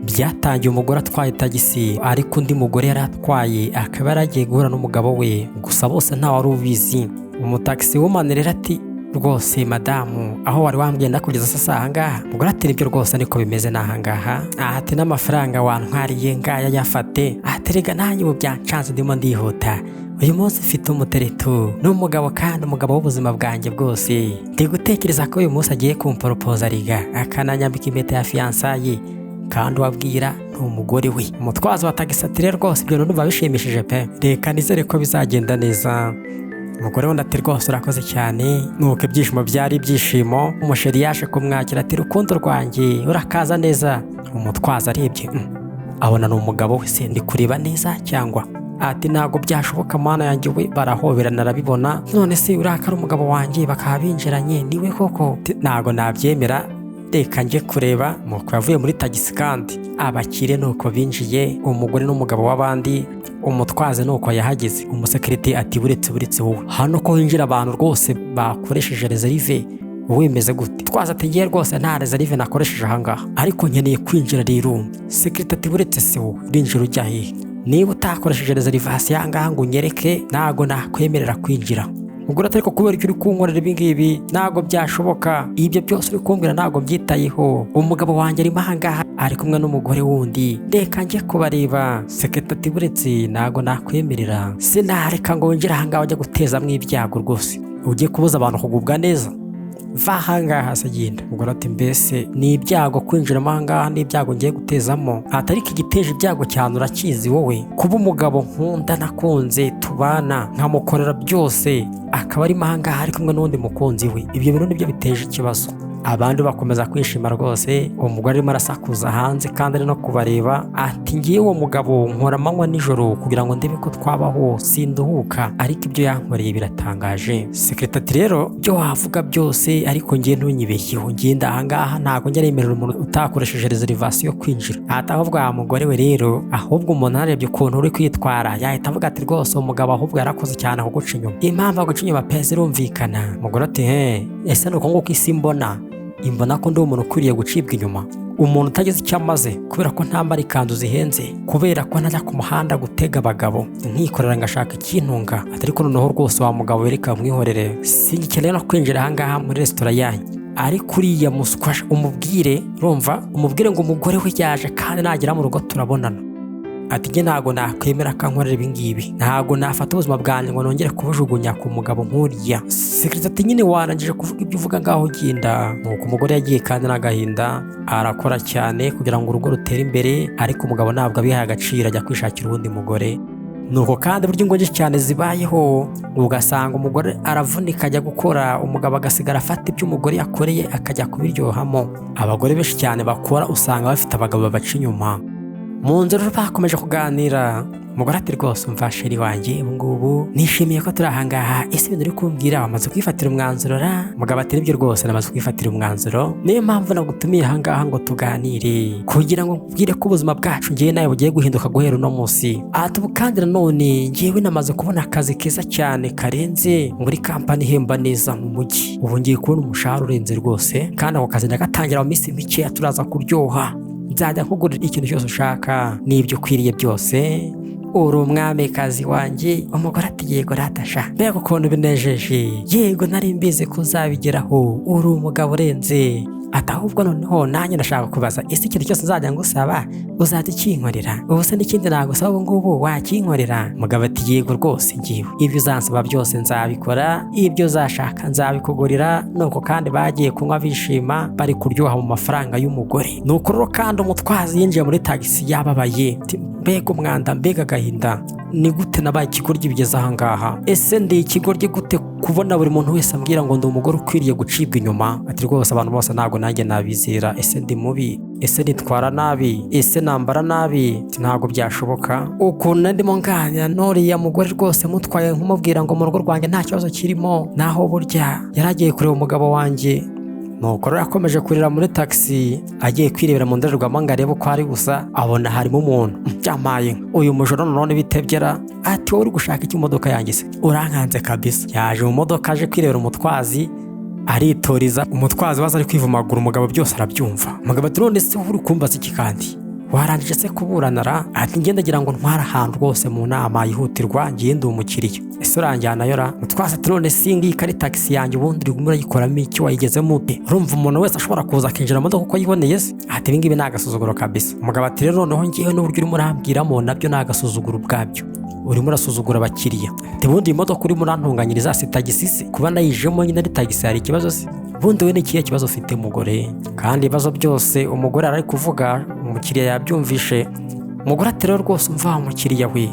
Byatangiye umugore atwaye tagisi ariko undi mugore yari atwaye akaba yaragiye guhura n'umugabo we, gusa bose nta wari ubizi. Umutaxi woman rero ati rwose madamu aho wari wambwiye ndakugeza sasa ahangaha. Umugore ati nibyo rwose niko bimeze n'ahangaha. Ati n'amafaranga wantwariye ngaya yafate. Ati rega nanjye ubu byancanze ndimo ndihuta, uyu munsi mfite umutereto n'umugabo kandi umugabo w'ubuzima bwanjye bwose. Ndi gutekereza ko uyu munsi agiye kumporopoza riga akananyambika impeta ya fiyansaye kandi wabwira ni umugore we. Umutwazi wa tagisi ati rero rwose ibyo numva bishimishije pe, reka nizere ko bizagenda neza. Umugore wundi ati rwose urakoze cyane. Nuko ibyishimo byari ibyishimo, umusheri yaje kumwakira ati rukundo rwanjye urakaza neza. Umutwazi arebye abona ni umugabo we, se ndi kureba neza cyangwa? Ati ntabwo byashoboka mana yanjye we, barahoberana arabibona. None se urakara umugabo wanjye bakaba binjiranye niwe koko? Ntabwo nabyemera, reka njye kureba. Nuko yavuye muri tagisi kandi abakire nuko binjiye, umugore n'umugabo w'abandi. Umutwazi nuko yahageze, umusekirite ati buretse wowe hano ko hinjira abantu rwose bakoresheje reserve wowe imeze gute? Twaza ati ngiye rwose nta reserve nakoresheje ahangaha ariko nkeneye kwinjira rero. Sekirite ati buretse se wowe rinjira ujya hehe? Niba utakoresheje reservation ahangaha ngo unyereke ntago nakwemerera kwinjira. Umugore ati ariko kubera icyo uri kunkorera ibi ngibi ntago byashoboka, ibyo byose uri kumbwira ntago byitayeho. Umugabo wanjye arimo ahangaha ari kumwe n'umugore wundi, reka njye kubareba. Sekirite ati buretse ntago nakwemerera, sinareka ngo winjire ahangaha ujya gutezamo ibyago rwose, ugiye kubuza abantu kugubwa neza, va ahangaha se genda. Umugore ati mbese ni ibyago kwinjiramo ahangaha, ni ibyago ngiye gutezamo? Atariko igiteje ibyago cyane urakizi wowe, kuba umugabo nkunda nakunze tubana nkamukorera byose akaba arimo ahangaha ari kumwe n'undi mukunzi we, ibyo bintu nibyo biteje ikibazo. Abandi bakomeza kwishima rwose. Umugore arimo arasakuza hanze kandi ari no kubareba, ati ngiye uwo mugabo nkora amanywa nijoro kugira ngo ndebe ko twabaho sinduhuka, ariko ibyo yankoreye biratangaje. Sekirite ati rero byo wavuga byose ariko ngiye ntunyibeshyeho, ngenda ahangaha ntabwo njya nemerera umuntu utakoresheje reservation yo kwinjira. Ati ahubwo wa mugore we rero, ahubwo umuntu arebye ukuntu uri kwitwara yahita avuga ati rwose umugabo ahubwo yarakoze cyane kuguca inyuma. Impamvu aguca inyuma pe zirumvikana. Umugore ati ese nuko nguko isi imbona ko ndi umuntu ukwiriye gucibwa inyuma, umuntu utagize icyo amaze kubera ko ntambara ikanzu zihenze, kubera ko ntajya ku muhanda gutega abagabo nkikorera ngashaka ikintunga. Ariko noneho rwose wa mugabo reka mwihorere, singikeneye no kwinjira ahangaha muri resitora yanyu. Ariko uriya muswa umubwire, rumva umubwire ngo umugore we yaje kandi nagera mu rugo turabonana. Ati njye ntago nakwemera kankorera ibi ngibi, ntago nafata ubuzima bwanjye ngo nongere kubujugunya ku mugabo nk'uriya. Sekirite ati nyine warangije kuvuga ibyo uvuga ngaho genda. Nuko umugore yagiye kandi n'agahinda arakora cyane kugira ngo urugo rutere imbere, ariko umugabo ntabwo abihaye agaciro, ajya kwishakira uwundi mugore. Nuko kandi buryo ingo nyinshi cyane zibayeho, ugasanga umugore aravunika ajya gukora, umugabo agasigara afata ibyo umugore yakoreye akajya kubiryohamo. Abagore benshi cyane bakora usanga bafite abagabo babaca inyuma. Mu nzira bakomeje kuganira, umugore ati rwose umva sheri wanjye ubu ngubu nishimiye ko turi ahangaha, ese ibintu uri kumbwira wamaze kwifatira umwanzuro ra? Umugabo ati nibyo rwose namaze kwifatira umwanzuro, niyo mpamvu nagutumiye ahangaha ngo tuganire kugira ngo nkubwire ko ubuzima bwacu ngiye nawe bugiye guhinduka guhera uno munsi. Ati ubu kandi nanone ngiyewe namaze kubona akazi keza cyane karenze muri kampani ihemba neza mu mujyi, ubu ngiye kubona umushahara urenze rwose, kandi ako kazi ndagatangira mu minsi mike turaza kuryoha, nzajya nkugurira ikintu cyose ushaka n'ibyo ukwiriye byose, uri umwamikazi wanjye. Umugore ati yego ratasha, mbega ukuntu binejeje, yego nari mbizi ko uzabigeraho, uri umugabo urenze. Ati ahubwo noneho nanjye ndashaka kubaza, ese ikintu cyose nzajya ngusaba uzajya ukinkorera? Ubu se n'ikindi nagusaba ubu ngubu wakinkorera? Umugabo ati yego rwose ngiwe ibyo uzansaba byose nzabikora, ibyo uzashaka nzabikugurira. Nuko kandi bagiye kunywa bishima bari kuryoha mu mafaranga y'umugore. Nuko rero kandi umutwazi yinjiye muri tagisi yababaye, mbega umwanda, mbega agahinda, ni gute nabaye ikigoryi bigeze ahangaha? Ese ndi ikigoryi gute kubona buri muntu wese ambwira ngo ndi umugore ukwiriye gucibwa inyuma? Ati rwose abantu bose ntabwo nanjye nabizera, ese ndi mubi, ese nitwara nabi, ese nambara nabi? Ntabwo byashoboka. Ukuntu ndimo nganira n'uriya mugore rwose mutwaye nkumubwira ngo mu rugo rwanjye nta kibazo kirimo, naho burya yaragiye kureba umugabo wanjye. Nuko rero yakomeje kurira muri taxi, agiye kwirebera mu ndorerwamo ngo arebe uko ari gusa, abona harimo umuntu. Byamaye uyu mujoro none bitebyera, ati wowe uri gushaka iki imodoka yanjye se? Urankanze kabisa. Yaje mu modoka aje kwirebera umutwazi, aritoriza. Umutwazi waza ari kwivumagura, umugabo byose arabyumva. Umugabo ati none se uri kumbaza iki kandi? warangije se kuburanara? Ati ngendagira ngo ntwara ahantu rwose mu nama yihutirwa, ngiye ndi umukiriya. Ese uranjyanayo ra? Twase none singi kari taxi yanjye ubundi uri murayikoramo iki, wayigezemo ute? Urumva umuntu wese ashobora kuza akinjira mu modoka uko yiboneye se? Ati ibi ngibi ni agasuzuguro kabisa. Umugabo ati rero noneho ngiyeho n'uburyo urimo urambwiramo nabyo ni agasuzuguro ubwabyo, urimo urasuzugura abakiriya. Ati bundi iyi modoka urimo urantunganyiriza si tagisi se? Kuba nayijemo nyine ari tagisi hari ikibazo se? Bundi we ni ikihe kibazo ufite umugore? Kandi ibibazo byose umugore ari kuvuga umukiriya yabyumvishe. Umugore ati rero rwose umva umukiriya we,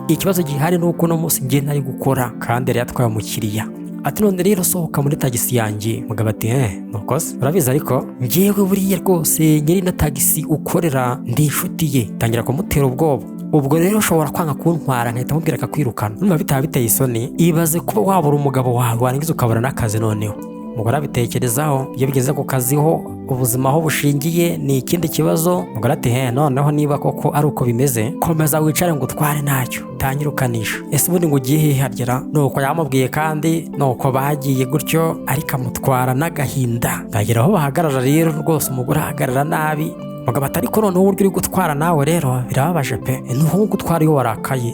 ikibazo gihari ni uko uno munsi ngiye ntari gukora kandi yari yatwaye umukiriya. Ati none rero sohoka muri tagisi yanjye. Umugabo ati nuko se urabizi ariko ngewe buriya rwose nyiri na tagisi ukorera ndi inshuti ye. Tangira kumutera ubwoba. Ubwo rero ushobora kwanga kuntwara nkahita mubwira akakwirukana. Numva bitaba biteye isoni. Ibaze kuba wabura umugabo wawe warangiza ukabura n'akazi noneho. Umugore abitekerezaho, iyo bigeze ku kazi ho ubuzima aho bushingiye ni ikindi kibazo. Umugore ati noneho niba koko ari uko bimeze, komeza wicare ngo utware ntacyo utanyirukanisha. Ese ubundi ngo ugiye hihagera? Nuko yamubwiye kandi nuko bagiye gutyo, ariko amutwara n'agahinda. Bagera aho bahagarara rero rwose umugore ahagarara nabi. Umugabo ati ariko noneho uburyo uri gutwara nawe rero birababaje pe. Nuko nko gutwara iyo warakaye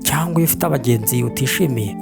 cyangwa iyo ufite abagenzi utishimiye.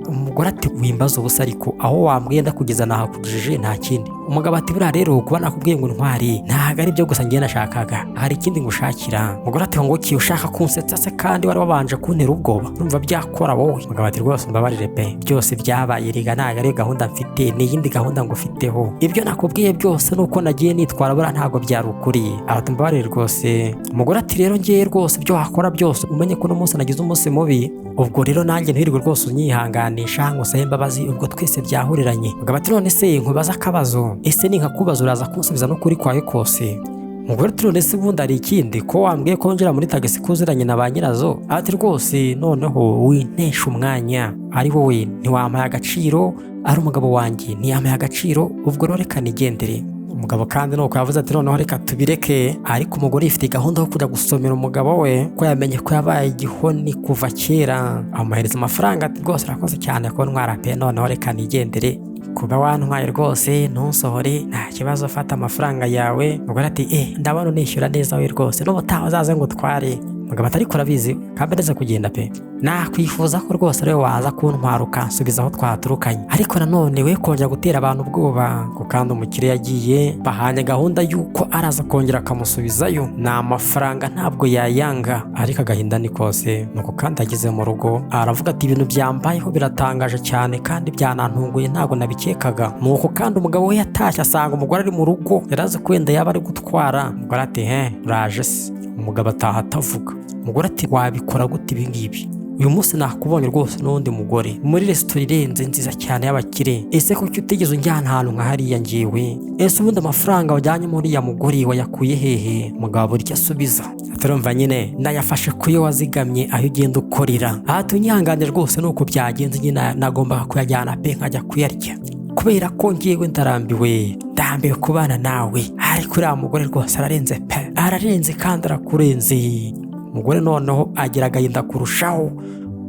Umugore ati wimbaza ubusa ariko aho wambwiye ndakugeza nahakujije nta kindi. Umugabo ati buriya rero kuba nakubwiye ngo ntwari ntago ari byo gusa ngiye nashakaga, hari ikindi ngushakira. Umugore ati ngo ki ushaka kunsetsa se kandi wari wabanje kuntera ubwoba? Urumva byakora wowe? Umugabo ati rwose mbabarire pe, byose byabaye riga ntago ari gahunda mfite, ni iyindi gahunda ngo ufiteho. Ibyo nakubwiye byose nuko nagiye nitwara buriya ntago byari ukuri. Ati mbabarire rwose. Umugore ati rero ngiye rwose ibyo wakora byose umenye ko uno munsi nagize umunsi mubi, ubwo rero nanjye ntirirwe rwose unyihanganisha ngo usabe imbabazi, ubwo twese byahuriranye. Umugabo ati none se nkubaza akabazo, ese ninkakubaza uraza kunsubiza n'ukuri kwawe kose? Umugore ati none se ubundi hari ikindi ko wambwiye ko njira muri tagisi kuziranye na ba nyirazo? Ati rwose noneho wintesha umwanya, ari wowe ntiwampaye agaciro, ari umugabo wanjye ntiyampaye agaciro, ubwo rero reka nigendere. Umugabo kandi nuko yavuze ati noneho reka tubireke, ariko umugore yifite gahunda yo kujya gusomera umugabo we ko yamenye ko yabaye igihoni kuva kera. Amuhereza amafaranga ati rwose urakoze cyane ko ntwara pe, noneho reka nigendere, kuba wantwaye rwose ntusohore nta kibazo, fata amafaranga yawe. Umugore ati ndabona unishyura neza we rwose, n'ubutaha uzaze ngo utware. Umugabo ati ariko urabizi kambereze kugenda pe, nakwifuza ko rwose ariwe waza kuntwara ukansubiza aho twaturukanye, ariko nanone we kongera gutera abantu ubwoba ko kandi umukiriya yagiye bahanye gahunda y'uko araza kongera akamusubizayo, ni amafaranga ntabwo yayanga. Ariko agahinda ni kose. Nuko kandi ageze mu rugo aravuga ati ibintu byambayeho biratangaje cyane kandi byanantunguye ntabwo nabikekaga. Nuko kandi umugabo we yatashye asanga umugore ari mu rugo, yarazi ko wenda yaba ari gutwara. Umugore ati uraje se? Umugabo ataha atavuga. Umugore ati wabikora gute ibi ngibi? Uyu munsi nakubonye rwose n'undi mugore muri resitora irenze nziza cyane y'abakire, ese kuki utigeze unjyana ahantu nka hariya njyewe? Ese ubundi amafaranga wajyanye muri ya mugore wayakuye hehe? Umugabo burya asubiza atarumva nyine nayafashe kuyo wazigamye aho ugenda ukorera. Tunyihanganire rwose nuko byagenze, nyine nagombaga kuyajyana pe nkajya kuyarya, kubera ko ngiyewe ndambiwe kubana nawe. Ariko uriya mugore rwose ararenze pe, ararenze kandi arakurenze. Umugore noneho agira agahinda kurushaho.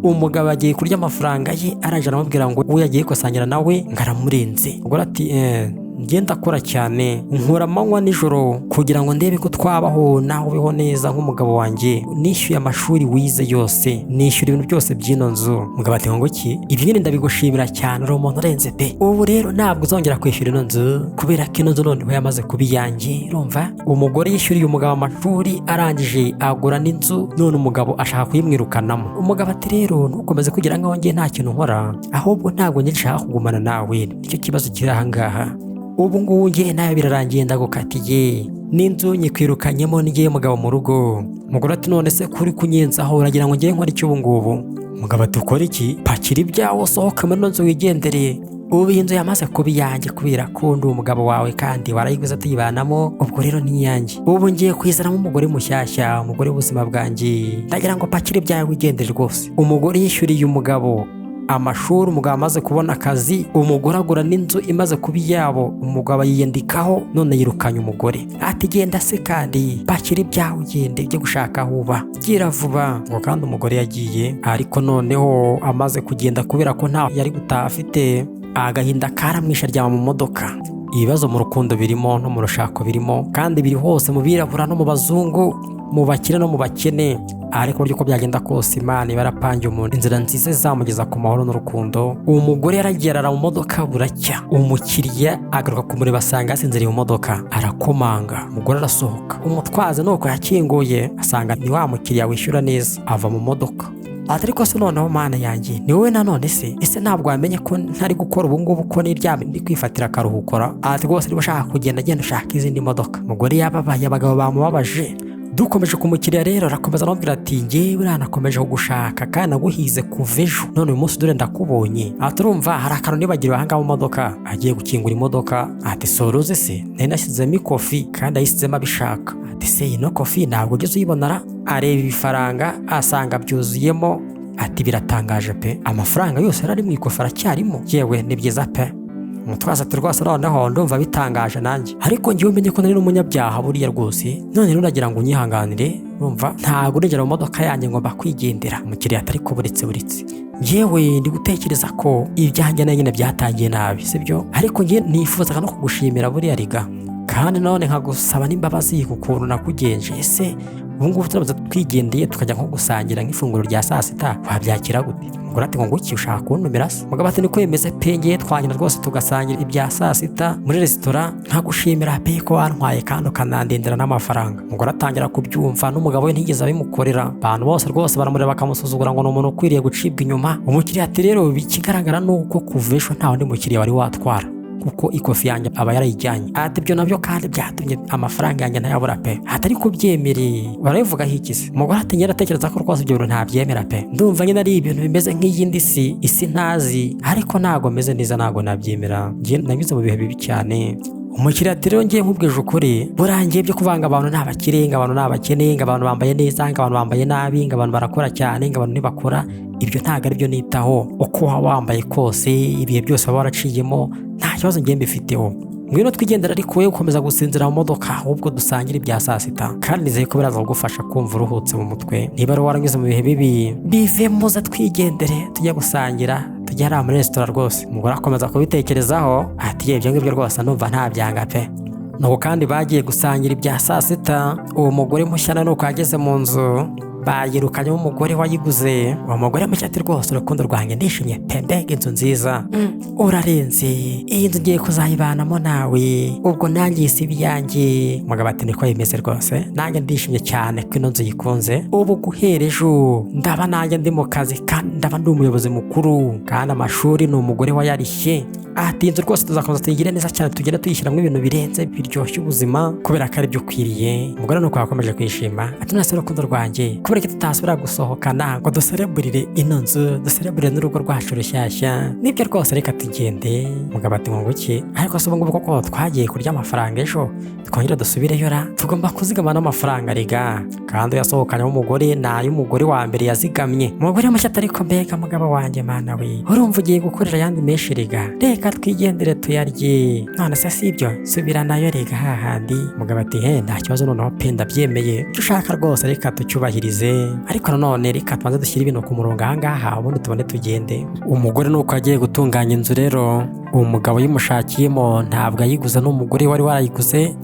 Umugabo agiye kurya amafaranga ye, araje aramubwira ngo we yagiye gusangira nawe ngaramurenze. Umugore ati ngenda akora cyane, nkora amanywa nijoro kugira ngo ndebe ko twabaho nawe ubeho neza nk'umugabo wanjye, nishyuye amashuri wize yose, nishyura ibintu byose by'ino nzu. Umugabo ati ngo ki ibi nyine ndabigushimira cyane, uri umuntu urenze pe, ubu rero ntabwo uzongera kwishyura ino nzu kubera ko ino nzu noneho yamaze kuba iyanjye. Urumva umugore yishyuriye umugabo amashuri arangije agura n'inzu, none umugabo ashaka kuyimwirukanamo. Umugabo ati rero ntukomeze kugira ngo ngiye nta kintu nkora, ahubwo ntabwo njye nshaka kugumana nawe, nicyo kibazo kiri aha ngaha. Ubu ngubu ngiye nawe birarangiye ndagukatiye, n'inzu nyikwirukanyemo n'igiye mugabo mu rugo. Umugore ati none se kuri kunyenzaho uragira ngo ngiye nkora iki ubu ngubu? Umugabo ati ukora iki? Pakira ibyawe usohoke muri ino nzu wigendere, ubu iyi nzu yamaze kuba iyanjye kubera ko ndi umugabo wawe kandi warayiguze tuyibanamo, ubwo rero ni iyanjye. Ubu ngiye kwizanamo umugore mushyashya, umugore w'ubuzima bwanjye, ndagira ngo pakira ibyawe wigendere rwose. Umugore yishyuriye umugabo amashuri, umugabo amaze kubona akazi, umugore agura n'inzu imaze kuba iyabo, umugabo yiyandikaho, none yirukanye umugore. Ati genda se kandi pakira ibyawe ugende ujye gushaka aho uba, gira vuba. Ngo kandi umugore yagiye, ariko noneho amaze kugenda kubera ko nta yari gutaha afite, agahinda karamwishe aryama mu modoka. Ibibazo mu rukundo birimo no mu rushako birimo, kandi biri hose mu birabura no mu bazungu. mu bakire no mu bakene, ariko buryo uko byagenda kose Imana ibarapangiye umuntu inzira nziza zamugeza ku mahoro n'urukundo. Uwo mugore yaragiye arara mu modoka buracya, umukiriya agaruka kumureba asanga yasinziriye mu modoka, arakomanga, umugore arasohoka, umutwaza nuko yakinguye asanga ni wa mukiriya wishyura neza, ava mu modoka. Ariko se noneho Mana yanjye ni wowe nanone ese ntabwo wamenye ko ntari gukora ubu ngubu ko n'iryame ndi kwifatira akaruhukora? Rwose niba ushaka kugenda agenda ushaka izindi modoka. Umugore yababaye, abagabo bamubabaje. Dukomeje kumukiriya rero arakomeza arambwira ati njyewe uranakomeje kugushaka kandi naguhize kuva ejo, none uyu munsi dore ndakubonye. Turumva hari akantu nibagiriwe aha ngaha mu modoka. Agiye gukingura imodoka ati soruze se nari nashyizemo ikofi kandi ayisizemo abishaka. Ati se ino kofi ntabwo ugeze uyibonara? Areba ibifaranga asanga byuzuyemo, ati biratangaje pe, amafaranga yose yari ari mu ikofi aracyarimo. Yewe ni byiza pe. Umutwaza ati rwose noneho ndumva bitangaje nanjye, ariko njyewe umenye ko nari n'umunyabyaha buriya rwose, none rero nagira ngo unyihanganire, urumva ntabwo nigera mu modoka yanjye ngomba kwigendera. Umukiriya atari ko buretse yewe ndi gutekereza ko ibyanjye na nyine byatangiye nabi sibyo, ariko njye nifuzaga no kugushimira buriya riga, kandi none nkagusaba n'imbabazi ku kuntu nakugenje. Ese ubu ngubu turabaza twigendeye tukajya nko gusangira nk'ifunguro rya saa sita, wabyakira gute? Umugore ati ngo nguki ushaka kuntumira se? Umugabo ati niko yemeze pe, ngiye twagenda rwose tugasangira ibya saa sita muri resitora, nkagushimira pe ko wantwaye kandi ukanandindira n'amafaranga. Umugore atangira kubyumva, n'umugabo we ntigeze abimukorera, abantu bose rwose baramureba bakamusuzugura ngo ni umuntu ukwiriye gucibwa inyuma. Umukiriya ati rero ikigaragara ni uko kuva ejo nta wundi mukiriya wari watwara, kuko ikofi yanjye aba yarayijyanye. Ati ibyo nabyo kandi byatumye amafaranga yanjye ntayabura pe. Atari kubyemereye barabivuga hikize. Umugore ati ngenda atekereza ko rwose ibyo bintu ntabyemera pe, ndumva nyine ari ibintu bimeze nk'iyindi isi ntazi, ariko ntago meze neza, ntago nabyemera, njye nanyuze mu bihe bibi cyane. Umukiriya ati rero ngiye nkubwije ukuri, burangiye byo kuvanga abantu ni abakire, abantu ni abakene, abantu bambaye neza, abantu bambaye nabi, abantu barakora cyane, abantu ntibakora, ibyo ntago ari byo nitaho. Uko waba wambaye kose, ibihe byose waba waraciyemo, nta kibazo ngiye mbifiteho. Ngwino twigendera, ariko wowe ukomeza gusinzira mu modoka, ahubwo dusangira ibya saa sita, kandi nizeye ko biraza kugufasha kumva uruhutse mu mutwe. Niba ari waranyuze mu bihe bibi, bive muza twigendere tujya gusangira, tujya hariya muri resitora rwose. Umugore akomeza kubitekerezaho ati ibyo ngibyo rwose numva nta byanga pe. Nuko kandi bagiye gusangira ibya saa sita. Uwo mugore mushya nuko yageze mu nzu, bayirukanyemo umugore wayiguze. Uwo mugore mushya ati rwose urukundo rwanjye ndishimye pe, mbega inzu nziza, urarenze, iyi nzu ngiye kuzayibanamo nawe, ubwo nanjye isi ibyanjye. Umugabo ati niko bimeze rwose, nanjye ndishimye cyane ko ino nzu yikunze, ubu guhera ejo ndaba nanjye ndi mu kazi kandi ndaba ndi umuyobozi mukuru, kandi amashuri ni umugore wayarishye. Ati inzu rwose tuzakomeza tuyigire neza cyane, tugenda tuyishyiramo ibintu birenze biryoshya ubuzima kubera ko ari byo ukwiriye. Umugore nuko yakomeje kwishima ati nase urukundo rwanjye, kubera ko tutasubira gusohokana ngo dusereburire ino nzu, dusereburire n'urugo rwacu rushyashya, nibyo rwose reka tugende. Umugabo ati nguki, ariko se ubu ngubu koko twagiye kurya amafaranga ejo twongera dusubireyo ra? Tugomba kuzigama n'amafaranga riga, kandi yasohokanye umugore n'ay'umugore wa mbere yazigamye. Umugore mushya ati ariko mbega mugabo wanjye mana we, urumva ugiye gukorera ayandi menshi riga, reka twigendere tuyarye. None se si ibyo, subira nayo riga hahandi. Umugabo ati nta kibazo noneho pe, ndabyemeye, icyo ushaka rwose reka tucyubahirize, ariko nanone reka tubanze dushyire ibintu ku murongo aha ngaha ubundi tubone tugende. Umugore nuko agiye gutunganya inzu rero, uwo mugabo yimushakiyemo ntabwo ayiguze n'umugore wari warayiguze.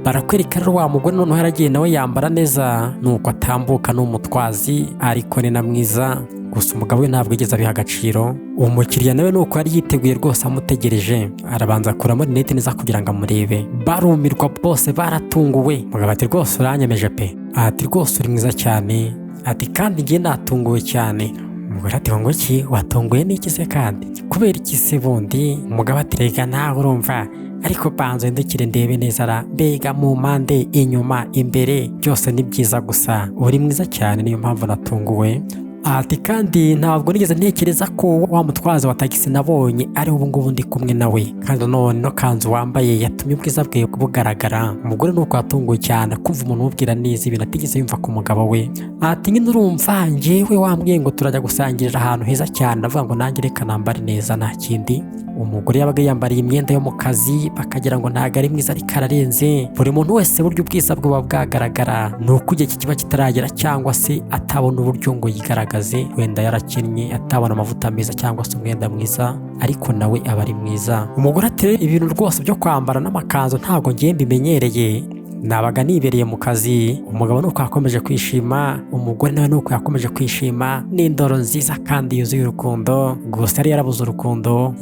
Barakwereka rero wa mugore noneho yaragiye nawe yambara neza, nuko atambuka n'umutwazi, ariko ni na mwiza, gusa umugabo we ntabwo yigeze abiha agaciro. Uwo mukiriya nawe nuko yari yiteguye rwose amutegereje, arabanza akuramo rinete neza kugira ngo amurebe. Barumirwa bose, baratunguwe. Umugabo ati rwose uranyemeje pe. Ati rwose uri mwiza cyane, ati kandi ngiye natunguwe cyane. Umugore ati ngo iki, watunguwe n'iki se kandi kubera iki se bundi? Umugabo ati rega nawe urumva, ariko banze ndekire ndebe neza ra, mbega mu mpande, inyuma, imbere, byose ni byiza, gusa uri mwiza cyane niyo mpamvu natunguwe. Ati kandi ntabwo nigeze ntekereza ko wa mutwazi wa tagisi nabonye ari ubu ngubu ndi kumwe nawe, kandi none no kanzu wambaye yatumye ubwiza bwe bugaragara. Umugore nuko yatunguwe cyane kumva umuntu umubwira neza ibintu atigeze yumva ku mugabo we. Ati nyine urumva njyewe wambwiye ngo turajya gusangirira ahantu heza cyane, ndavuga ngo nanjye reka nambare neza nta kindi. Umugore yabaga yambariye imyenda yo mu kazi, bakagira ngo ntago ari mwiza ariko ararenze. Buri muntu wese buryo ubwiza bwe buba bwagaragara, ni uko igihe kiba kitaragera cyangwa se atabona uburyo ngo yigaragaze, wenda yarakennye atabona amavuta meza cyangwa se umwenda mwiza, ariko nawe aba ari mwiza. Umugore ati ibintu rwose byo kwambara n'amakanzu ntabwo ngiye mbimenyereye, nabaga nibereye mu kazi, umugabo nuko yakomeje kwishima, umugore nawe nuko yakomeje kwishima, n'indoro nziza kandi yuzuye urukundo, gusa yari yarabuze urukundo.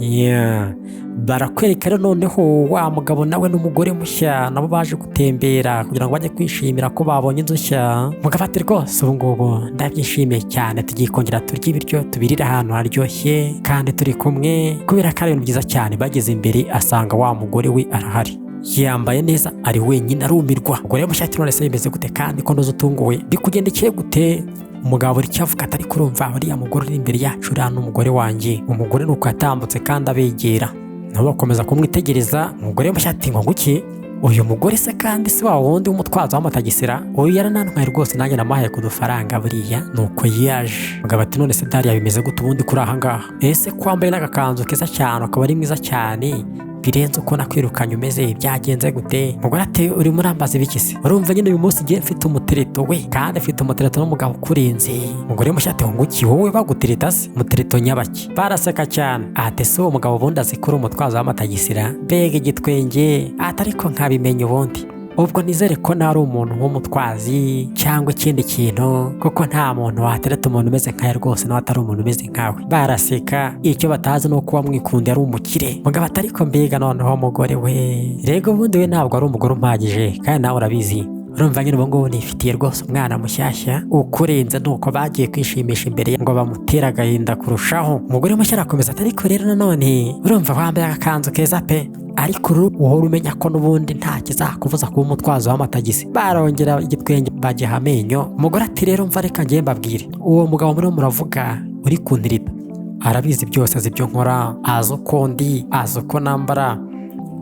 Barakwereka rero noneho wa mugabo nawe n'umugore mushya nabo baje gutembera kugira ngo bajye kwishimira ko babonye inzu nshya. Mugabo ati rwose ubu ngubu ndabyishimiye cyane, tugiye kongera turya ibiryo tubirira ahantu haryoshye kandi turi kumwe, kubera ko ari ibintu byiza cyane. Bageze imbere asanga wa mugore we arahari, yambaye neza, ari wenyine, arumirwa. Umugore mushya ati none se bimeze gute kandi ko ndoze utunguwe, bikugendekeye gute? Umugabo buri cyavuga atari kurumva uriya mugore uri imbere yacu uriya n'umugore wanjye. Umugore nuko yatambutse kandi abegera, nabo bakomeza kumwitegereza. Umugore mushya ati ngo nguki uyu mugore se kandi si wa wundi w'umutwazo w'amatagisira? Uyu yaranantwaye rwose, nanjye namuhaye ku dufaranga buriya nuko yaje. Umugabo ati none se Dariya bimeze gute ubundi kuri aha ngaha? Ese kwambaye n'agakanzu keza cyane ukaba ari mwiza cyane birenze uko nakwirukanye umeze, byagenze gute? Umugore ati uri murambaza ibiki se? Urumva nyine uyu munsi ngiye mfite umutereto we, kandi mfite umutereto n'umugabo ukurinze. Umugore mushya ati nguki wowe bagutereta se? Umutereto nyabaki? Baraseka cyane. Ati se uwo mugabo ubundi azi ko uri umutwazo w'amatagisira? Mbega igitwenge. Ati ariko nkabimenya ubundi, ubwo nizere ko ntari umuntu w'umutwazi cyangwa ikindi kintu, kuko nta muntu watereta umuntu umeze nkawe rwose nawe atari umuntu umeze nkawe. Baraseka, icyo batazi ni uko wamwikundiye ari umukire. Mugabo ati ariko mbega noneho umugore we, rego ubundi we ntabwo ari umugore umpagije kandi nawe urabizi. Urumva nyine ubu ngubu nifitiye rwose umwana mushyashya ukurenze, nuko bagiye kwishimisha imbere ngo bamutere agahinda kurushaho. Umugore mushya arakomeza ati ariko rero nanone urumva wambaye agakanzu keza pe, ariko uhora umenya ko n'ubundi nta kizakubuza kuba umutwazo w'amatagisi. Barongera igitwenge bagiha amenyo. Umugore ati rero mva reka ngiye mbabwire, uwo mugabo muri muravuga uri kuntirita arabizi byose, azi ibyo nkora, azi uko ndi, azi uko nambara,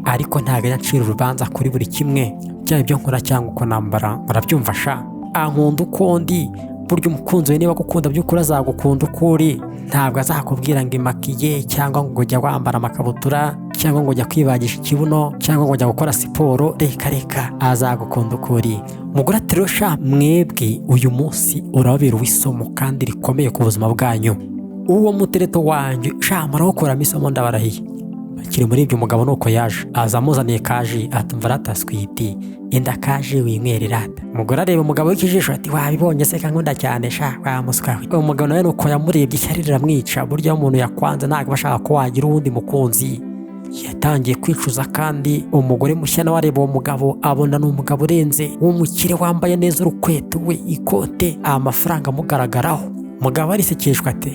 ariko ntabwo yancira urubanza kuri buri kimwe, byaba ibyo nkora cyangwa uko nambara. Murabyumva sha, ankunda uko ndi. Burya umukunzi we niba agukunda by'ukuri azagukunda uko uri, ntabwo azakubwira ngo imakiye cyangwa ngo ujya wambara amakabutura cyangwa ngo ujya kwibagisha ikibuno cyangwa ngo ujya gukora siporo. Reka azagukunda uko uri. Umugore ati rero sha mwebwe uyu munsi urababera uw'isomo kandi rikomeye ku buzima bwanyu. Uwo mutereto wanjye sha murawukuramo isomo ndabarahiye. Akiri muri ibyo umugabo nuko yaje, aza amuzaniye kaji, atumva rataswiti enda kaji winywerera. Umugore areba umugabo w'ikijisho ati wabibonye se kankunda cyane sha wa muswa we. Umugabo nawe nuko yamurebye ishyari riramwica. Burya umuntu yakwanze ntabwo bashaka ko wagira uwundi mukunzi. Yatangiye kwicuza kandi umugore mushya nawe areba uwo mugabo abona ni umugabo urenze w'umukire wambaye neza urukweto we, ikote, amafaranga amugaragaraho. Umugabo arisekeshwa ati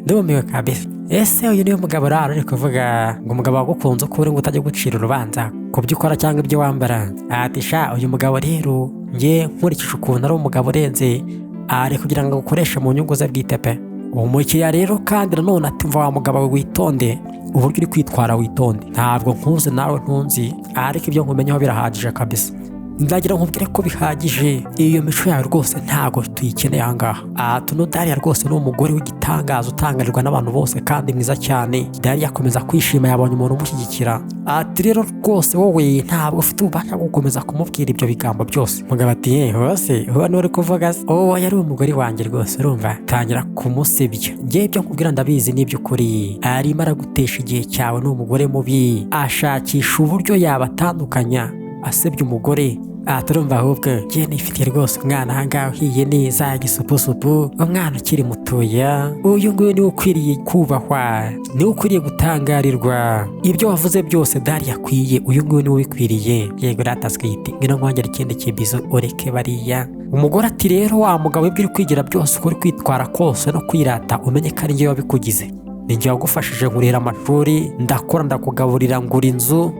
ndumiwe kabisa. Ese uyu niwe mugabo raro uri kuvuga ngo umugabo wagukunze uko uri ngo utajya gucira urubanza ku byo ukora cyangwa ibyo wambara? Ati sha uyu mugabo rero nge nkurikije ukuntu ari umugabo urenze, ari kugira ngo agukoreshe mu nyungu ze bwite pe. Umukiriya rero kandi nanone ati mva wa mugabo witonde, uburyo uri kwitwara witonde, ntabwo nkuze nawe ntunzi, ariko ibyo nkumenyeho birahagije kabisa. Ndagira nkubwire ko bihagije, iyo mico yawe rwose ntago tuyikeneye aha ngaha. Tuno Dariya rwose ni umugore w'igitangaza utangarirwa n'abantu bose kandi mwiza cyane. Dariya akomeza kwishima, yabonye umuntu umushyigikira. Ati rero rwose wowe ntabwo ufite ububasha bwo gukomeza kumubwira ibyo bigambo byose. Mugabo ati hose uwo ni uri kuvuga se? Yari umugore wanjye rwose, urumva tangira kumusebya. Ngewe ibyo nkubwira ndabizi n'iby'ukuri, arimo aragutesha igihe cyawe. Ni umugore mubi, ashakisha uburyo yabatandukanya, asebya umugore. Turumva ahubwo ngiye nifitiye rwose umwana aha ngaha uhiye neza gisupusupu, umwana ukiri mutoya. Uyu nguyu niwe ukwiriye kubahwa, niwe ukwiriye gutangarirwa. Ibyo wavuze byose Dariya akwiye, uyu nguyu niwe ubikwiriye. Yego rataswiti ngino nkongera ikindi kibizo ureke bariya. Umugore ati rero wa mugabo ibyo uri kwigira byose, uko uri kwitwara kose no kwirata, umenye ko ari njye wabikugize. Ni njye wagufashije nkurira amashuri, ndakora ndakugaburira ngura inzu,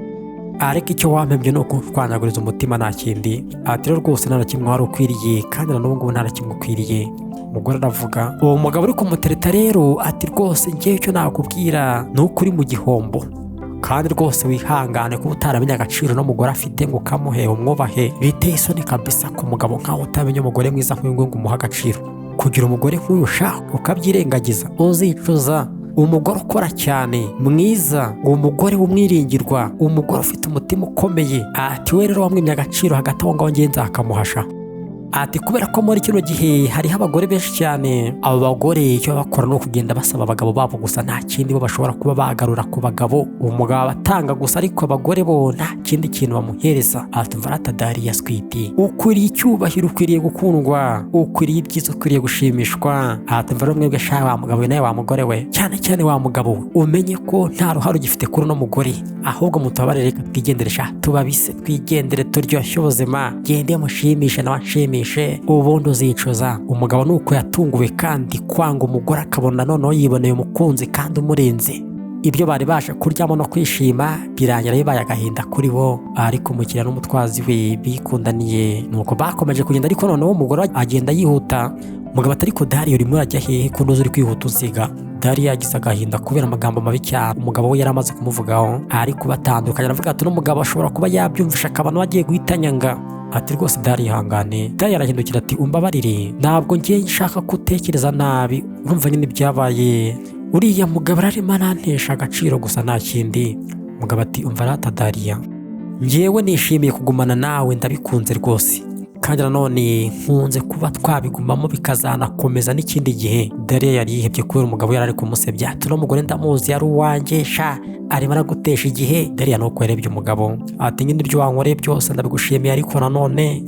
ariko icyo wampembye ni ukukwanyaguriza umutima nta kindi. Ati rero rwose nta na kimwe wari ukwiriye kandi na n'ubu ngubu nta na kimwe ukwiriye. Umugore aravuga, uwo mugabo uri kumutereta rero ati rwose ngewe icyo nakubwira ni uko uri mu gihombo, kandi rwose wihangane kuba utaramenya agaciro n'umugore afite ngo ukamuhe umwubahe. Biteye isoni kabisa ku mugabo nkawe utamenya umugore mwiza nk'uyu nguyu ngo umuhe agaciro. Kugira umugore nk'uyu ushaka ukabyirengagiza uzicuza. Umugore ukora cyane mwiza, umugore w'umwiringirwa, umugore ufite umutima ukomeye. Ati we rero wamwimye agaciro, hagati aho ngaho ngenzi akamuhasha. ati kubera ko muri kino gihe hariho abagore benshi cyane, abo bagore icyo bakora no kugenda basaba abagabo babo gusa, nta kindi bo bashobora kuba bagarura ku bagabo. Umugabo abatanga gusa, ariko abagore bo nta kindi kintu bamuhereza. Ati mvarata Dariya switi, ukwiriye icyubahiro, ukwiriye gukundwa, ukwiriye ibyiza, ukwiriye gushimishwa. Ati mvara mwebwe sha wa mugabo nawe wa mugore we, cyane cyane wa mugabo we, umenye ko nta ruhare ugifite kuri no mugore, ahubwo mutabarire reka twigendere sha, tubabise twigendere turyoshye ubuzima, gende mushimishe n'abanshimishe ubundi uzicuza. Umugabo nuko yatunguwe kandi kwanga umugore akabona noneho yiboneye umukunzi kandi umurenze. Ibyo bari baje kuryamo no kwishima birangira bibaye agahinda kuri bo, ariko umukiriya n'umutwazi we bikundaniye, nuko bakomeje kugenda. Ariko noneho umugore agenda yihuta. Umugabo ati ariko Dariya urimo urajya hehe ko ntuzi uri kwihuta uziga? Dariya yagize agahinda kubera amagambo mabi cyane umugabo we yaramaze kumuvugaho, ariko batandukanye. Aravuga ati n'umugabo ashobora kuba yabyumvisha akabona bagiye guhitanyanga. Ati rwose Dariya ihangane. Dariya arahindukira ati umbabarire, ntabwo ngiye nshaka gutekereza nabi, urumva nyine ibyabaye, uriya mugabo ararimo arantesha agaciro gusa nta kindi. Umugabo ati umva rata Dariya, njyewe nishimiye kugumana nawe, ndabikunze rwose, kandi nanone nkunze kuba twabigumamo bikazanakomeza n'ikindi gihe. Dariya yari yihebye kubera umugabo yari ari kumusebya. Ati n'umugore ndamuzi, yari uwanjye sha, arimo aragutesha igihe. Dariya nuko yarebye umugabo ati nyine ibyo wankoreye byose ndabigushimiye, ariko nanone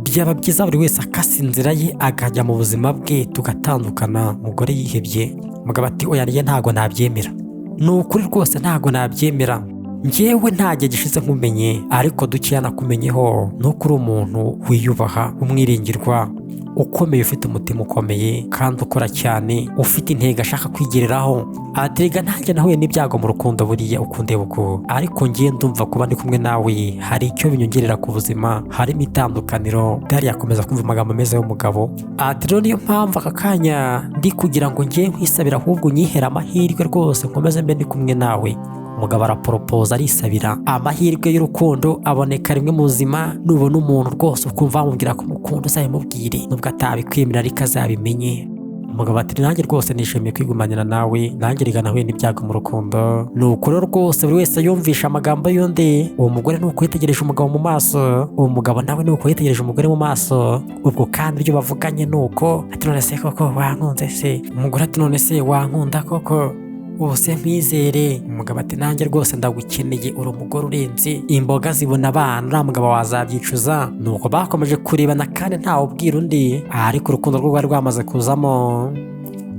byaba byiza buri wese akasa inzira ye akajya mu buzima bwe tugatandukana. Umugore yihebye. Umugabo ati oya njye ntago nabyemera, ni ukuri rwose ntago nabyemera, njyewe nta gihe gishize nkumenye, ariko dukeya nakumenyeho nuko uri umuntu wiyubaha, umwiringirwa, ukomeye, ufite umutima ukomeye kandi ukora cyane, ufite intego ashaka kwigereraho. Atirega nanjye nahuye n'ibyago mu rukundo buriya ukundeba uko, ariko ngiye ndumva kuba ndi kumwe nawe hari icyo binyongerera ku buzima, harimo itandukaniro. Dariya akomeza kumva amagambo meza y'umugabo. Ati rero niyo mpamvu aka kanya ndi kugira ngo ngiye nkwisabira, ahubwo nyihera amahirwe rwose nkomeze mbe ndi kumwe nawe. Umugabo araporopoza, arisabira amahirwe y'urukundo aboneka rimwe mu buzima. Nubona umuntu rwose ukumva wamubwira ko umukunda uzabimubwire, nubwo atabikwemera ariko azabimenye. Umugabo ati nanjye rwose nishimiye kwigumanira nawe, nanjye rigana huye n'ibyago mu rukundo. Nuko rero rwose buri wese yumvisha amagambo y'undi. Uwo mugore nuko yitegereje umugabo mu maso, uwo mugabo nawe nuko yitegereje umugore mu maso. Ubwo kandi ibyo bavuganye nuko ati none se koko wankunze se? Umugore ati none se wankunda koko? Ubuse nkwizere. Umugabo ati nanjye rwose ndagukeneye, uri umugore urenze imboga zibona abana, uriya mugabo wazabyicuza. Nuko bakomeje kurebana kandi ntawe ubwira undi, ariko urukundo rwo rwari rwamaze kuzamo.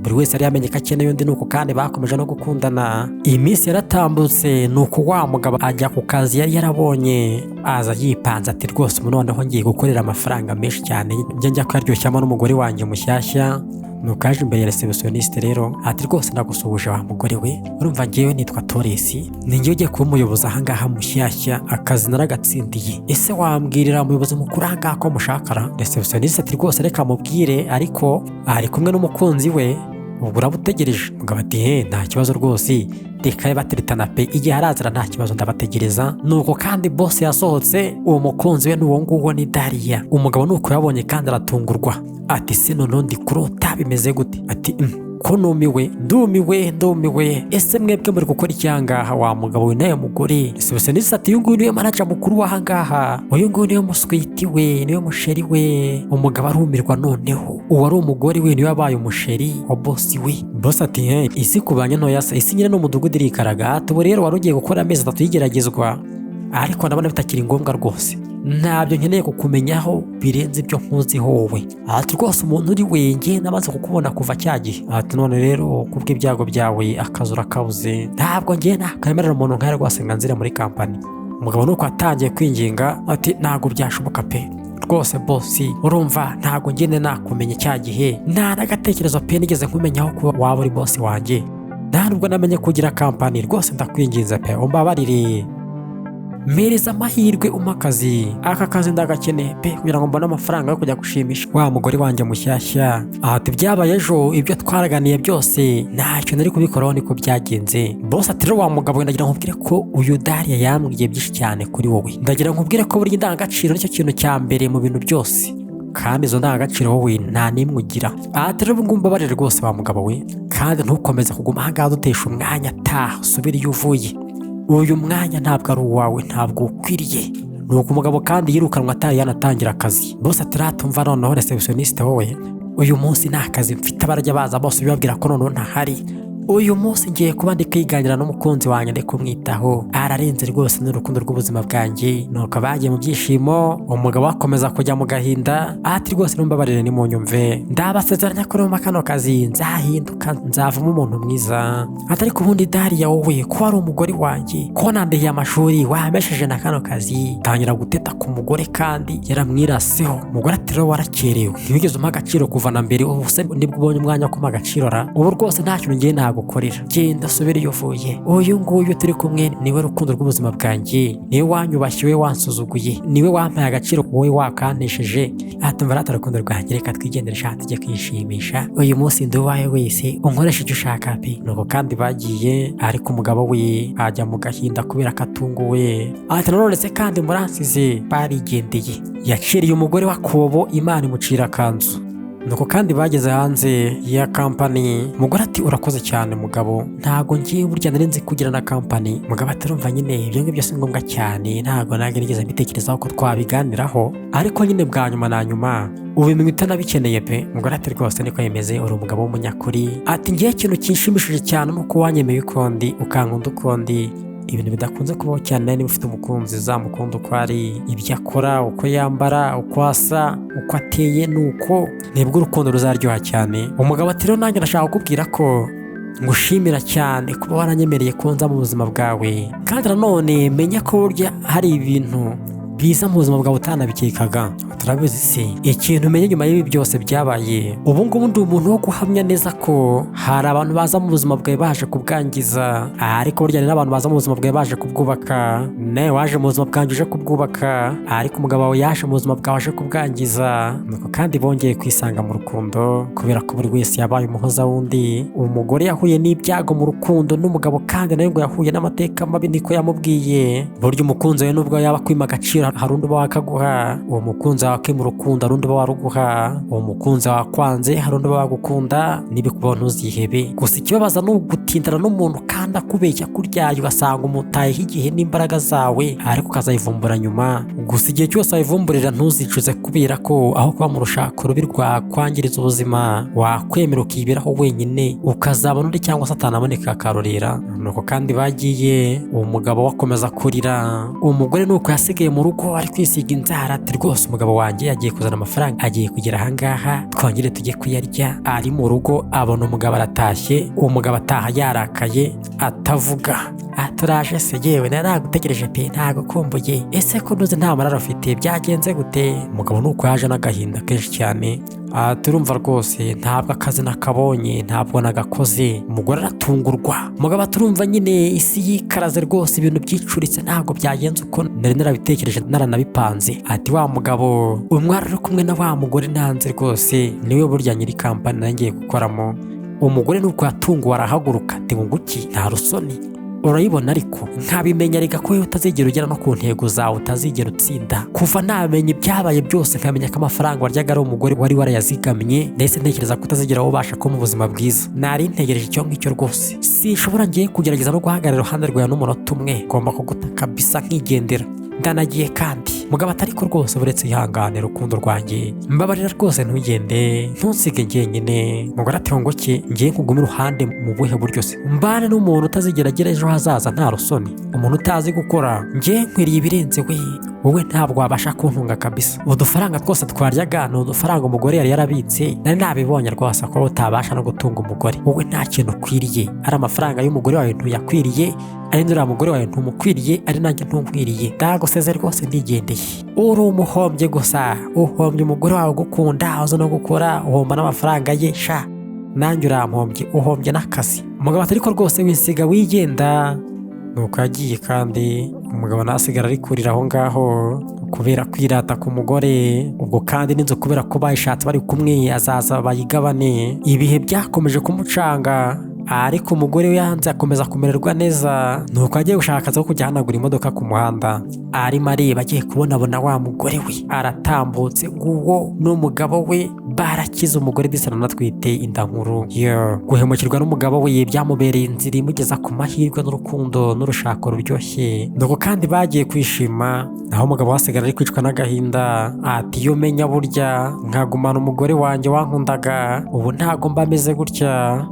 Buri wese yari yamenye ko akeneye undi, nuko kandi bakomeje no gukundana. Iyi minsi yaratambutse, nuko wa mugabo ajya ku kazi yari yarabonye, aza yipanze ati rwose ubu noneho ngiye gukorera amafaranga menshi cyane, njya kuyaryoshamo n'umugore wanjye mushyashya. Nuko aje imbere ya receptioniste rero ati rwose ndagusuhuje wa mugore we, urumva ngewe nitwa Toresi, ni ngewe ugiye kuba umuyobozi ahangaha mushyashya, akazi naragatsindiye, ese wambwirira umuyobozi mukuru ahangaha ko mushakara? Receptioniste ati rwose reka mubwire, ariko ari kumwe n'umukunzi we, ubwo urabutegereje? Umugabo ati nta kibazo rwose, reka bateretana pe, igihe harazira nta kibazo ndabategereza. Nuko kandi boss yasohotse, uwo mukunzi we n'uwo nguwo ni Dariya. Umugabo nuko yabonye kandi aratungurwa, ati se noneho ndi kurota bimeze gute? Ati ko ndumiwe, ese mwebwe muri gukora icyangaha wa mugabo we nayo mugore? Receptioniste ati uyu nguyu niwe manager mukuru w'ahangaha, uyu nguyu niwe muswiti we, niwe musheri we. Umugabo arumirwa, noneho uwo ari umugore we niwe wabaye umusheri wa boss we. Boss ati isi kubanye ntoya se, isi nyine n'umudugudu irikaraga. Ati ubu rero wari ugiye gukora amezi 3 y'igeragezwa, ariko ndabona bitakiri ngombwa rwose, ntabyo nkeneye kukumenyaho birenze ibyo nkuziho wowe. Ati rwose umuntu uri we ngiye namaze kukubona kuva cya gihe. Ati none rero kubw'ibyago byawe akazi urakabuze, ntabwo ngiye nakamerera umuntu nk'aya rwose ngo nzire muri kampani. Umugabo nuko atangiye kwinginga ati ntabwo byashoboka pe, rwose boss urumva ntabwo ngiye nakumenye cya gihe, nta n'agatekerezo pe nigeze nkumenyaho kuba waba uri boss wanjye, nta nubwo namenye kugira kampani, rwose ndakwinginze pe umbabarire, mpereza amahirwe umpa akazi, aka kazi ndagakeneye pe kugira ngo mbone amafaranga yo kujya gushimisha wa mugore wanjye mushyashya. Ati byabaye ejo, ibyo twaraganiye byose ntacyo nari kubikoraho, niko byagenze. Boss ati rero wa mugabo ndagira nkubwire ko uyu Dariya yambwiye byinshi cyane kuri wowe, ndagira nkubwire ko buri ndangagaciro nicyo kintu cya mbere mu bintu byose, kandi izo ndangagaciro wowe nta n'imwe ugira. Ati rero ngo mbabarire rwose wa mugabo we, kandi ntukomeze kuguma ahangaha dutesha umwanya, taha usubire iyo uvuye, uyu mwanya ntabwo ari uwawe, ntabwo ukwiriye, nuko umugabo kandi yirukanwa atari yanatangira akazi. Bose ataratumva noneho receptioniste wowe, uyu munsi nta kazi mfite, abarajya baza bose bibabwira ko noneho ntahari. Uyu munsi ngiye kuba ndi kwiganira n'umukunzi wanjye ndi kumwitaho, ararenze rwose n'urukundo rw'ubuzima bwanjye. Nuko bagiye mu byishimo, umugabo akomeza kujya mu gahinda ati rwose numbabarire ni mu nyumve, ndabasezeranya ko numva kano kazi nzahinduka, nzavamo umuntu mwiza. Atari ku bundi Dariya wowe ko ari umugore wanjye, ko nandihiye amashuri wamesheje na kano kazi. Tangira guteta ku mugore kandi yaramwiraseho. Umugore ati rero warakerewe, ntiwigeze umpa agaciro kuva na mbere, ubu se nibwo ubonye umwanya wo kumpa agaciro ra? Ubu rwose nta kintu ngiye gukorera, genda subire iyo uvuye. Uyu nguyu turi kumwe niwe rukundo rw'ubuzima bwanjye, niwe wanyubashye, we wansuzuguye, niwe wampaye agaciro, wowe wakantesheje. Atumva rata rukundo rwanjye, reka twigendere shati tujye kwishimisha, uyu munsi nduwaye wese unkoresha icyo ushaka pe. Nuko kandi bagiye, ariko umugabo we ajya mu gahinda kubera katunguwe. Ati nanone se kandi muransize, barigendeye. Yaciriye umugore wa Kobo, Imana imucira akanzu. Nuko kandi bageze hanze ya kampani. Umugore ati urakoze cyane mugabo, ntago ngiye burya nari nzi kugira na kampani. Mugabo atarumva nyine ibyo ngibyo si ngombwa cyane, ntago nagerageje mbitekerezaho ko twabiganiraho, ariko nyine bwa nyuma na nyuma ubimenye utanabikeneye pe. Umugore ati rwose niko yemeze, uri umugabo w'umunyakuri. Ati ngiye ikintu kinshimishije cyane nuko wanyemeye ukundi, ukankunda ukundi. Ibintu bidakunze kubaho cyane niba ufite umukunzi, uzamukunda uko ari, ibyo akora, uko yambara, uko asa, uko ateye, nuko nibwo urukundo ruzaryoha cyane. Umugabo ati rero nanjye ndashaka kukubwira ko ngushimira cyane kuba waranyemereye ko nza mu buzima bwawe, kandi nanone menya ko burya hari ibintu biza mu buzima bwawe utanabikekaga. Turabizi se ikintu umenye nyuma y'ibi byose byabaye. Ubu ngubu ndi umuntu wo guhamya neza ko hari abantu baza mu buzima bwawe baje kubwangiza, ariko burya n'abantu baza mu buzima bwawe baje kubwubaka. Nawe waje mu buzima bwanjye uje kubwubaka, ariko umugabo wawe yaje mu buzima bwawe aje kubwangiza. Nuko kandi bongeye kwisanga mu rukundo, kubera ko buri wese yabaye umuhoza wundi. Umugore yahuye n'ibyago mu rukundo n'umugabo, kandi nawe ngo yahuye n'amateka mabi, niko yamubwiye. Burya umukunzi we nubwo yaba kwima agaciro, hari undi uba wakaguha. Uwo mukunzi wawe mu rukundo hari undi uba waruguha. Uwo mukunzi wakwanze hari undi uba wagukunda. Nibikubaho ntuzihebe. Gusa ikibabaza ni ugutindana n'umuntu kandi akubeshya kuryayo, ugasanga umutayeho igihe n'imbaraga zawe, ariko ukazayivumbura nyuma. Gusa igihe cyose wayivumburira ntuzicuze, kubera ko aho kuba mu rushako rubi rwakwangiriza ubuzima, wakwemera ukiberaho wenyine, ukazabona undi cyangwa se atanaboneka akarorera. Nuko kandi bagiye, uwo mugabo wakomeza kurira. Umugore nuko yasigaye mu rugo ari kwisiga inzara. Ati rwose umugabo wanjye yagiye kuzana amafaranga, agiye kugera ahangaha, twongere tujye kuyarya. Ari mu rugo abona umugabo aratashye. Uwo mugabo ataha yarakaye atavuga. Aturaje se yewe naragutegereje pe, ntago kumbuye, ese ko ntuzi nta mararo ufite, byagenze gute? Umugabo nuko yaje n'agahinda kenshi cyane. Turumva rwose ntabwo akazi nakabonye, ntabwo nagakoze. Umugore aratungurwa. Umugabo turumva nyine isi yikaraze rwose, ibintu byicuritse, ntabwo byagenze uko nari narabitekereje naranabipanze. Ati wa mugabo umwari uri kumwe na wa mugore nanze rwose, niwe burya nyiri kampani nangiye gukoramo. Umugore nuko yatunguwe arahaguruka. Ati nguki nta rusoni urayibona, ariko nkabimenya rega ko utazigera ugera no ku ntego zawe, utazigera utsinda. Kuva namenye ibyabaye byose, nkamenya ko amafaranga waryaga ari umugore wari warayazigamye, ndetse ntekereza ko utazigera ubasha ko mu buzima bwiza. Nari ntegereje icyo ngicyo rwose, sinshobora ngiye kugerageza no guhagarara iruhande rwawe n'umunota umwe, ngomba kugutaka bisa nkigendera. Ndanagiye kandi. Mugabo atariko rwose buretse ihangane rukundo rwanjye, mbabarira rwose ntugende, ntusige njyenyine. Mugore ati ngoki ngiye kuguma iruhande mu buhe buryo se? Mbane n'umuntu utazigera agira ejo hazaza nta rusoni, umuntu utazi gukora. Ngiye nkwiriye ibirenze we, wowe ntabwo wabasha kuntunga kabisa. Udufaranga twose twaryaga ni udufaranga umugore yari yarabitse, nari nabibonye rwose ko utabasha no gutunga umugore. Wowe nta kintu ukwiriye, ari amafaranga y'umugore wawe ntuyakwiriye, ari ndura mugore wawe ntumukwiriye, ari nanjye ntumkwiriye. Ndaguseze rwose ndigendeye. Uri umuhombye gusa, uhombye umugore wawe gukunda, uza no gukora, uhomba n'amafaranga ye sha. Nanjye urampombye, uhombye n'akazi. Umugabo atariko rwose wisiga wigenda. Nuko yagiye kandi umugabo nasigara ari kurira aho ngaho kubera kwirata ku mugore. Ubwo kandi n'inzu kubera ko bayishatse bari kumwe, azaza bayigabane. Ibihe byakomeje kumucanga, ariko umugore we yanze akomeza kumererwa neza. Nuko agiye gushaka akazi ko kujya ahanagura imodoka ku muhanda. Arimo areba agiye kubonabona wa mugore we aratambutse, nguwo n'umugabo we barakize umugore disana natwite inda nkuru. Guhemukirwa n'umugabo we byamubereye inzira imugeza ku mahirwe n'urukundo n'urushako ruryoshye. Nuko kandi bagiye kwishima, naho umugabo wasigara ari kwicwa n'agahinda. Ati iyo menya burya nkagumana umugore wanjye wankundaga, ubu ntago mba meze gutya.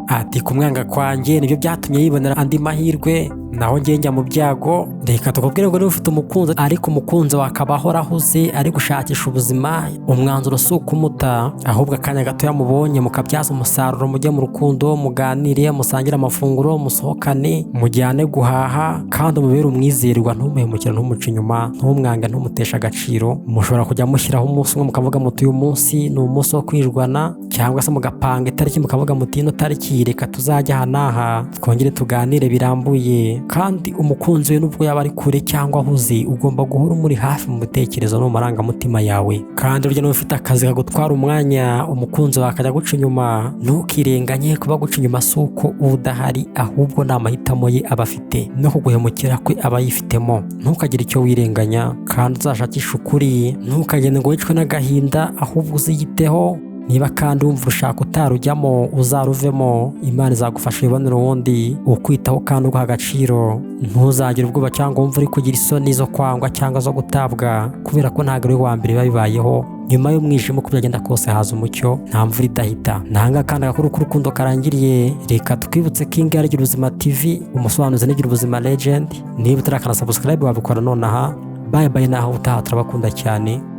Ati kumwanga kwanjye nibyo byatumye yibonera andi mahirwe, naho njya mu byago. Reka tukubwire ngo niba ufite umukunzi ariko umukunzi wakaba ahora ahuze ari gushakisha ubuzima, umwanzuro si ukumuta, ahubwo akanya gato yamubonye mukabyaza umusaruro, mujye mu rukundo, muganire, musangire amafunguro, musohokane, mujyane guhaha, kandi umubere umwizerwa, ntumuhemukire, ntumuce inyuma, ntumwange, ntumuteshe agaciro. Mushobora kujya mushyiraho umunsi umwe mukavuga muti uyu munsi ni umunsi wo kwirwana, cyangwa se mugapanga itariki mukavuga muti ino tariki reka tuzajya aha n'aha twongere tuganire birambuye. Kandi umukunzi we nubwo yaba ari kure cyangwa ahuze, ugomba guhora umuri hafi mu bitekerezo no mu marangamutima yawe. Kandi urya niba ufite akazi kagutwara umwanya, umukunzi wawe akajya guca inyuma, ntukirenganye. Kuba guca inyuma si uko uba udahari, ahubwo ni amahitamo ye aba afite, no kuguhemukira kwe aba yifitemo. Ntukagire icyo wirenganya, kandi uzashakishe ukuri. Ntukagende ngo wicwe n'agahinda, ahubwo uziyiteho. Niba kandi wumva urushaka utarujyamo, uzaruvemo. Imana izagufasha ibonera uwundi ukwitaho kandi uguha agaciro. Ntuzagire ubwoba cyangwa wumva uri kugira isoni zo kwangwa cyangwa zo gutabwa, kubera ko ntabwo ari wa mbere biba bibayeho. Nyuma y'umwijima uko byagenda kose haza umucyo, nta mvura idahita. Nanga kandi agakuru k'urukundo karangiriye. Reka twibutse ko iyi ari Girubuzimatv, umusobanuzi ni Girubuzima legend. Niba utarakana subscribe wabikora nonaha. Bye bye, naho utaha, turabakunda cyane.